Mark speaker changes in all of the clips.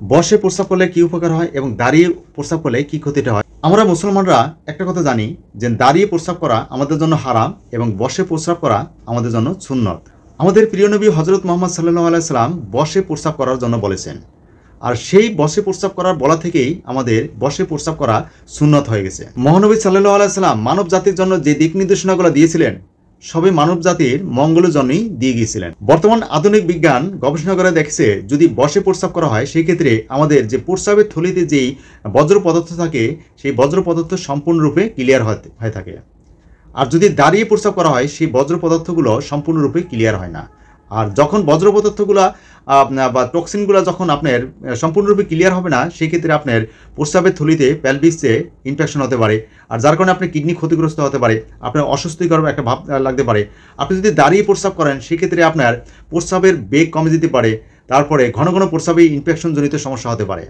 Speaker 1: বসে প্রস্রাব করলে কি উপকার হয় এবং দাঁড়িয়ে প্রস্রাব করলে কি ক্ষতিটা হয়? আমরা মুসলমানরা একটা কথা জানি যে দাঁড়িয়ে প্রস্রাব করা আমাদের জন্য হারাম এবং বসে প্রস্রাব করা আমাদের জন্য সুন্নত। আমাদের প্রিয় নবী হযরত মুহাম্মদ সাল্লাল্লাহু আলাইহি সাল্লাম বসে প্রস্রাব করার জন্য বলেছেন। আর সেই বসে প্রস্রাব করার বলা থেকেই আমাদের বসে প্রস্রাব করা সুন্নত হয়ে গেছে। মহানবী সাল্লাল্লাহু আলাইহি সাল্লাম মানব জাতির জন্য যে দিক নির্দেশনাগুলো দিয়েছিলেন সবই মানব জাতির মঙ্গলের জন্যই দিয়ে গিয়েছিলেন। বর্তমান আধুনিক বিজ্ঞান গবেষণা করে দেখছে যদি বসে প্রস্রাব করা হয় সেই ক্ষেত্রে আমাদের যে প্রস্রাবের থলিতে যেই বজ্র পদার্থ থাকে সেই বজ্র পদার্থ সম্পূর্ণরূপে ক্লিয়ার হয়ে থাকে। আর যদি দাঁড়িয়ে প্রস্রাব করা হয় সেই বজ্র পদার্থগুলো সম্পূর্ণরূপে ক্লিয়ার হয় না। আর যখন বজ্র পদার্থগুলো বা টক্সিনগুলো যখন আপনার সম্পূর্ণরূপে ক্লিয়ার হবে না সেই ক্ষেত্রে আপনার প্রস্রাবের থলিতে প্যালভিসে ইনফেকশন হতে পারে। আর যার কারণে আপনার কিডনি ক্ষতিগ্রস্ত হতে পারে, আপনার অস্বস্তিকর একটা ভাব লাগতে পারে। আপনি যদি দাঁড়িয়ে প্রস্রাব করেন সেক্ষেত্রে আপনার প্রস্রাবের বেগ কমে যেতে পারে, তারপরে ঘন ঘন প্রস্রাবে ইনফেকশনজনিত সমস্যা হতে পারে।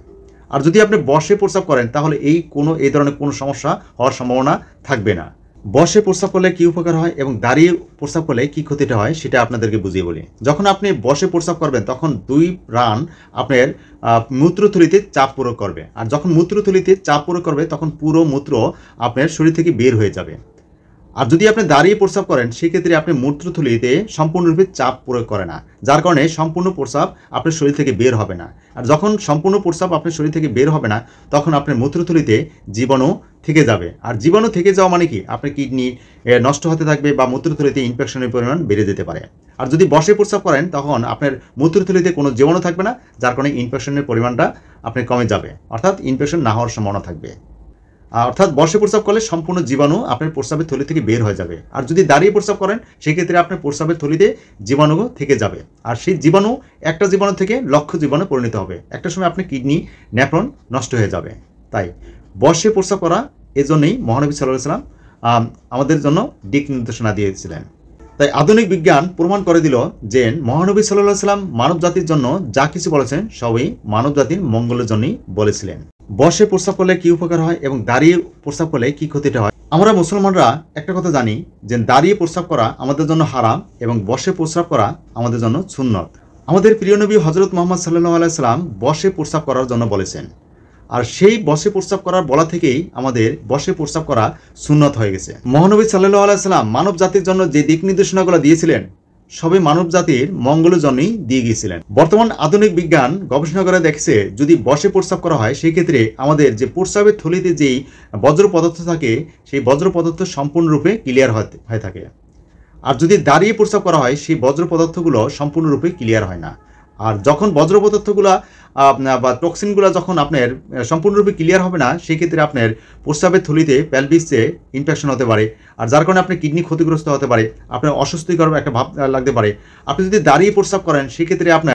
Speaker 1: আর যদি আপনি বসে প্রস্রাব করেন তাহলে এই ধরনের কোনো সমস্যা হওয়ার সম্ভাবনা থাকবে না। বসে প্রস্রাব করলে কি উপকার হয় এবং দাঁড়িয়ে প্রস্রাব করলে কি ক্ষতিটা হয় সেটা আপনাদেরকে বুঝিয়ে বলি। যখন আপনি বসে প্রস্রাব করবেন তখন দুই রান আপনার মূত্রথলিতে চাপ প্রয়োগ করবে। আর যখন মূত্রথলিতে চাপ প্রয়োগ করবে তখন পুরো মূত্র আপনার শরীর থেকে বের হয়ে যাবে। আর যদি আপনি দাঁড়িয়ে প্রস্রাব করেন সেক্ষেত্রে আপনি মূত্রথলিতে সম্পূর্ণরূপে চাপ প্রয়োগ করে না, যার কারণে সম্পূর্ণ প্রস্রাব আপনার শরীর থেকে বের হবে না। আর যখন সম্পূর্ণ প্রস্রাব আপনার শরীর থেকে বের হবে না তখন আপনার মূত্রথলিতে জীবাণু থেকে যাবে। আর জীবাণু থেকে যাওয়া মানে কি আপনার কিডনি নষ্ট হতে থাকবে বা মূত্রথলিতে ইনফেকশনের পরিমাণ বেড়ে যেতে পারে। আর যদি বসে প্রস্রাব করেন তখন আপনার মূত্রথলিতে কোনো জীবাণু থাকবে না, যার কারণে ইনফেকশনের পরিমাণটা আপনার কমে যাবে, অর্থাৎ ইনফেকশন না হওয়ার সম্ভাবনা থাকবে। অর্থাৎ বসে প্রস্রাব করলে সম্পূর্ণ জীবাণু আপনার প্রস্রাবের থলি থেকে বের হয়ে যাবে। আর যদি দাঁড়িয়ে প্রস্রাব করেন সেক্ষেত্রে আপনার প্রস্রাবের থলিতে জীবাণু থেকে যাবে। আর সেই জীবাণু একটা জীবাণু থেকে লক্ষ জীবাণু পরিণত হবে। একটা সময় আপনার কিডনি নেফ্রন নষ্ট হয়ে যাবে। তাই বসে প্রস্রাব করা এজন্যই মহানবী সাল্লাল্লাহু আলাইহি ওয়াসাল্লাম আমাদের জন্য দিক নির্দেশনা দিয়েছিলেন। তাই আধুনিক বিজ্ঞান প্রমাণ করে দিল যে মহানবী সাল্লাল্লাহু আলাইহি ওয়াসাল্লাম মানব জাতির জন্য যা কিছু বলেছেন সবই মানব জাতির মঙ্গলের জন্যই বলেছিলেন। বসে প্রস্রাব করলে কি উপকার হয় এবং দাঁড়িয়ে প্রস্রাব করলে কি ক্ষতিটা হয়? আমরা মুসলমানরা একটা কথা জানি যে দাঁড়িয়ে প্রস্রাব করা আমাদের জন্য হারাম এবং বসে প্রস্রাব করা আমাদের জন্য সুন্নত। আমাদের প্রিয় নবী হযরত মুহাম্মদ সাল্লাল্লাহু আলাইহি সাল্লাম বসে প্রস্রাব করার জন্য বলেছেন। আর সেই বসে প্রস্রাব করার বলা থেকেই আমাদের বসে প্রস্রাব করা সুন্নত হয়ে গেছে। মহানবী সাল্লাল্লাহু আলাইহি সাল্লাম মানব জাতির জন্য যে দিক নির্দেশনাগুলো দিয়েছিলেন সবই মানব জাতির মঙ্গলের জন্যই দিয়ে গিয়েছিলেন। বর্তমান আধুনিক বিজ্ঞান গবেষণা করে দেখছে যদি বসে প্রস্রাব করা হয় সেই ক্ষেত্রে আমাদের যে প্রস্রাবের থলিতে যেই বজ্র পদার্থ থাকে সেই বজ্র পদার্থ সম্পূর্ণরূপে ক্লিয়ার হয়ে থাকে। আর যদি দাঁড়িয়ে প্রস্রাব করা হয় সেই বজ্র পদার্থগুলো সম্পূর্ণরূপে ক্লিয়ার হয় না। আর যখন বজ্র পদার্থগুলো বা টক্সিনগুলো যখন আপনার সম্পূর্ণরূপে ক্লিয়ার হবে না সেই ক্ষেত্রে আপনার প্রস্রাবের থলিতে প্যালভিসে ইনফেকশন হতে পারে। আর যার কারণে আপনার কিডনি ক্ষতিগ্রস্ত হতে পারে, আপনার অস্বস্তিকর একটা ভাব লাগতে পারে। আপনি যদি দাঁড়িয়ে প্রস্রাব করেন সেক্ষেত্রে আপনার